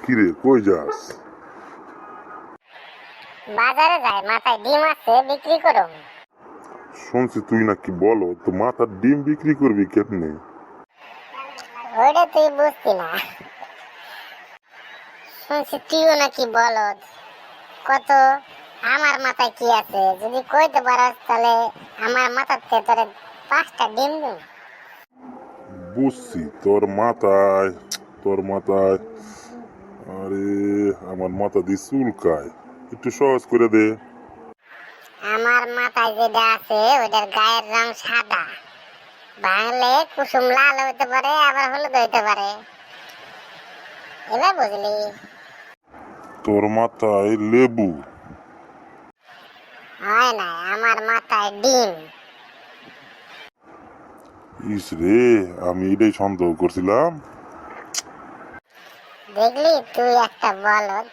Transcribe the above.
কিরে কই যাস? বাজারে যায়, মাথায় ডিম আছে, বিক্রি করো। শুনছি তুই নাকি বলো তো মাথার ডিম বিক্রি করবি কেমনে? ওইটা তুই বুঝতি না। শুনছি তুইও নাকি বলদ। কত আমার মাথায় কি আছে, যদি কইতে পারস তাহলে আমার মাথাতে তোরে 5টা ডিম দিন। বুঝছি তোর মাথায় আরে আমার মাথা দিয়ে চুলকায়, একটু সহজ করে দে। আমার মাথায় যেটা আছে ওইটার গায়ের রং সাদা, ভাঙলে কুসুম লাল হইতে পারে, আবার হলুদ হইতে পারে। এবার বুঝলি? তোর মাথায় লেবু? হয় না, আমার মাথায় ডিম। ইস রে, আমি এটাই সন্দেহ করছিলাম। দেখলি তুই একটা বলদ।